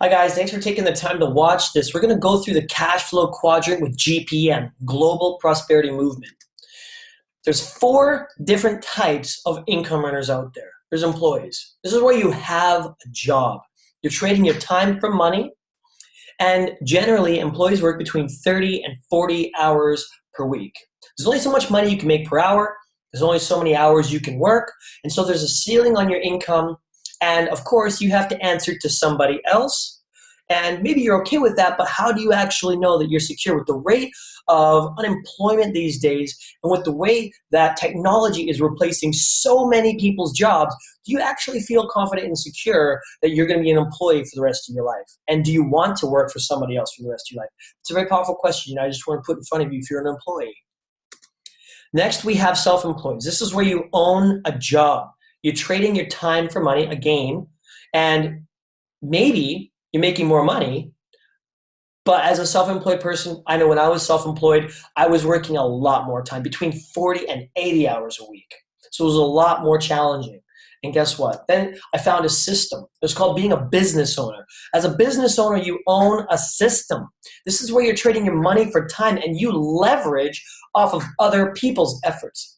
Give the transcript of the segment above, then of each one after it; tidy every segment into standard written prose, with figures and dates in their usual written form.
Hi guys, thanks for taking the time to watch this. We're going to go through the cash flow quadrant with GPM, Global Prosperity Movement. There's four different types of income earners out there. There's employees. This is where you have a job. You're trading your time for money, and generally employees work between 30 and 40 hours per week. There's only so much money you can make per hour. There's only so many hours you can work, and so there's a ceiling on your income. And of course, you have to answer to somebody else. And maybe you're okay with that, but how do you actually know that you're secure with the rate of unemployment these days and with the way that technology is replacing so many people's jobs? Do you actually feel confident and secure that you're going to be an employee for the rest of your life? And do you want to work for somebody else for the rest of your life? It's a very powerful question. I just want to put in front of you if you're an employee. Next, we have self-employed. This is where you own a job. You're trading your time for money again, and maybe you're making more money, but as a self-employed person, I know when I was self-employed, I was working a lot more time, between 40 and 80 hours a week. So it was a lot more challenging. And guess what? Then I found a system. It's called being a business owner. As a business owner, you own a system. This is where you're trading your money for time and you leverage off of other people's efforts.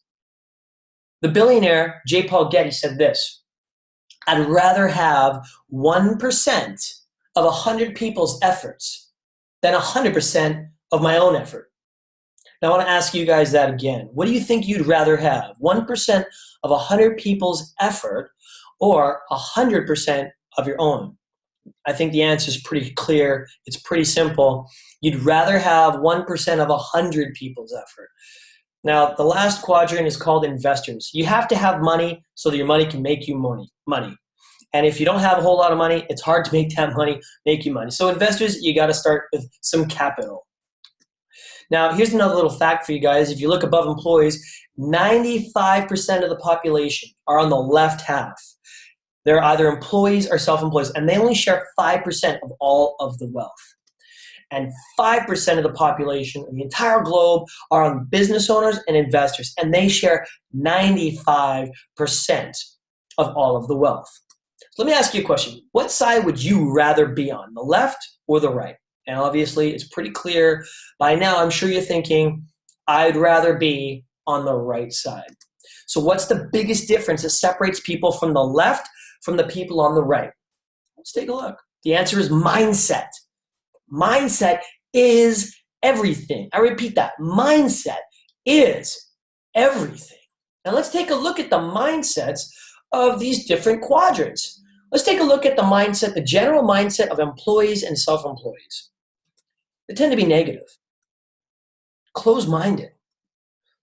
The billionaire J. Paul Getty said this: I'd rather have 1% of 100 people's efforts than 100% of my own effort. Now I want to ask you guys that again. What do you think you'd rather have? 1% of 100 people's effort or 100% of your own? I think the answer is pretty clear. It's pretty simple. You'd rather have 1% of 100 people's effort. Now, the last quadrant is called investors. You have to have money so that your money can make you money. And if you don't have a whole lot of money, it's hard to make that money make you money. So investors, you got to start with some capital. Now, here's another little fact for you guys. If you look above employees, 95% of the population are on the left half. They're either employees or self-employees, and they only share 5% of all of the wealth. And 5% of the population of the entire globe are on business owners and investors, and they share 95% of all of the wealth. So let me ask you a question. What side would you rather be on, the left or the right? And obviously, it's pretty clear by now. I'm sure you're thinking, I'd rather be on the right side. So what's the biggest difference that separates people from the left from the people on the right? Let's take a look. The answer is mindset. Mindset is everything. I repeat that. Mindset is everything. Now let's take a look at the mindsets of these different quadrants. Let's take a look at the mindset, the general mindset of employees and self-employees. They tend to be negative, closed-minded.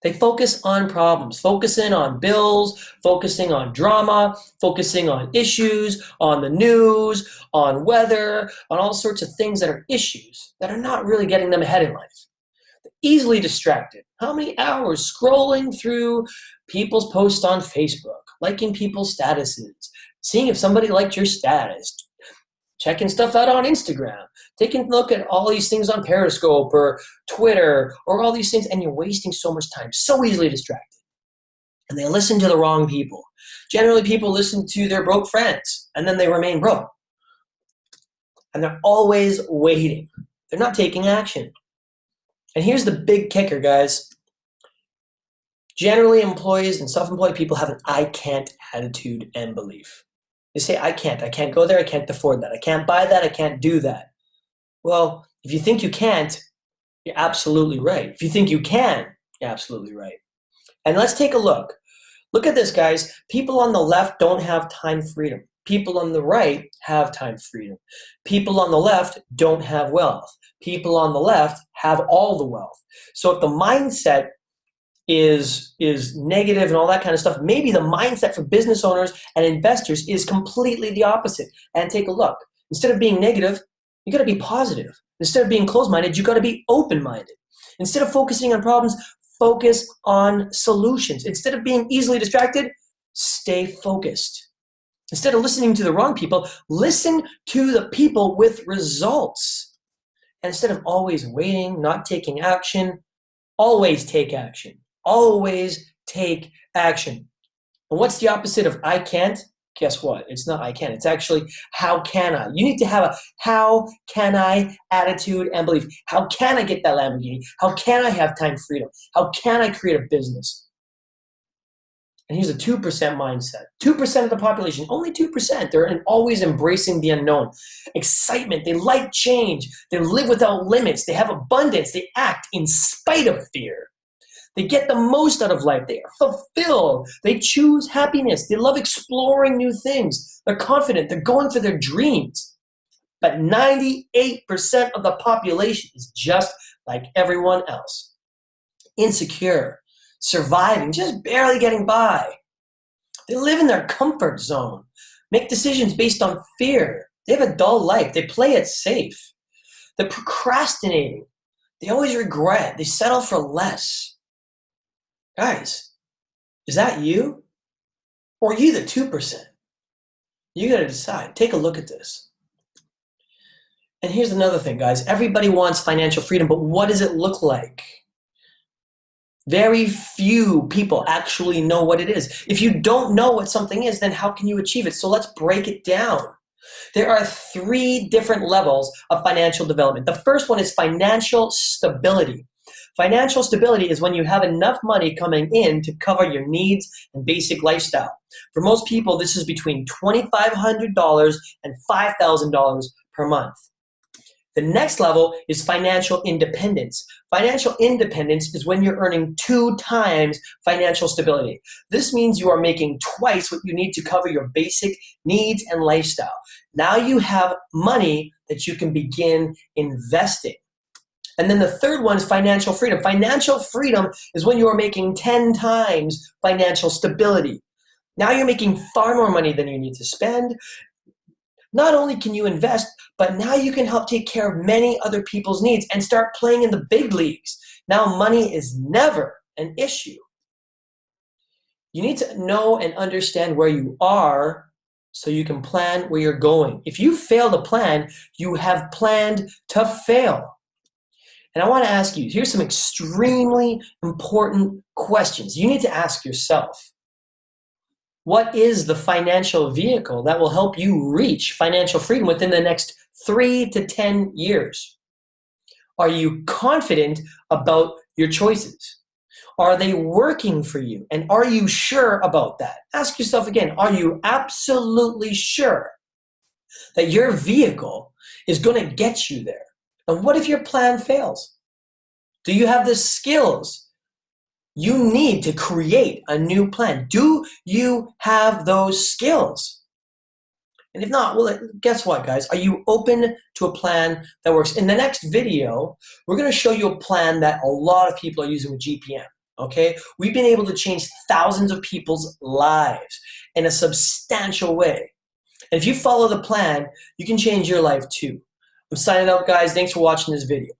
They focus on problems, focusing on bills, focusing on drama, focusing on issues, on the news, on weather, on all sorts of things that are issues that are not really getting them ahead in life. They're easily distracted. How many hours scrolling through people's posts on Facebook, liking people's statuses, seeing if somebody liked your status, checking stuff out on Instagram, taking a look at all these things on Periscope or Twitter or all these things, and you're wasting so much time, so easily distracted. And they listen to the wrong people. Generally, people listen to their broke friends, and then they remain broke. And they're always waiting. They're not taking action. And here's the big kicker, guys. Generally, employees and self-employed people have an I can't attitude and belief. They say, I can't go there, I can't afford that, I can't buy that, I can't do that. Well, if you think you can't, you're absolutely right. If you think you can, you're absolutely right. And let's take a look. Look at this, guys. People on the left don't have time freedom. People on the right have time freedom. People on the left don't have wealth. People on the left have all the wealth. So if the mindset is negative and all that kind of stuff, maybe the mindset for business owners and investors is completely the opposite. And take a look. Instead of being negative, you got to be positive. Instead of being closed-minded, you got to be open-minded. Instead of focusing on problems, focus on solutions. Instead of being easily distracted, stay focused. Instead of listening to the wrong people, listen to the people with results. And instead of always waiting, not taking action, always take action. Always take action. And what's the opposite of I can't? Guess what? It's not I can. It's actually how can I? You need to have a how can I attitude and belief. How can I get that Lamborghini? How can I have time freedom? How can I create a business? And here's a 2% mindset. 2% of the population, only 2%. They're always embracing the unknown. Excitement. They like change. They live without limits. They have abundance. They act in spite of fear. They get the most out of life. They are fulfilled. They choose happiness. They love exploring new things. They're confident. They're going for their dreams. But 98% of the population is just like everyone else. Insecure, surviving, just barely getting by. They live in their comfort zone, make decisions based on fear. They have a dull life. They play it safe. They're procrastinating. They always regret. They settle for less. Guys, is that you? Or are you the 2%? You got to decide. Take a look at this. And here's another thing, guys. Everybody wants financial freedom, but what does it look like? Very few people actually know what it is. If you don't know what something is, then how can you achieve it? So let's break it down. There are 3 different levels of financial development. The first one is financial stability. Financial stability is when you have enough money coming in to cover your needs and basic lifestyle. For most people, this is between $2,500 and $5,000 per month. The next level is financial independence. Financial independence is when you're earning 2 times financial stability. This means you are making twice what you need to cover your basic needs and lifestyle. Now you have money that you can begin investing. And then the third one is financial freedom. Financial freedom is when you are making 10 times financial stability. Now you're making far more money than you need to spend. Not only can you invest, but now you can help take care of many other people's needs and start playing in the big leagues. Now money is never an issue. You need to know and understand where you are so you can plan where you're going. If you fail to plan, you have planned to fail. And I want to ask you, here's some extremely important questions you need to ask yourself. What is the financial vehicle that will help you reach financial freedom within the next 3 to 10 years? Are you confident about your choices? Are they working for you? And are you sure about that? Ask yourself again, are you absolutely sure that your vehicle is going to get you there? And what if your plan fails? Do you have the skills you need to create a new plan? Do you have those skills? And if not, well, guess what, guys? Are you open to a plan that works? In the next video, we're going to show you a plan that a lot of people are using with GPM. Okay? We've been able to change thousands of people's lives in a substantial way. And if you follow the plan, you can change your life too. I'm signing out, guys. Thanks for watching this video.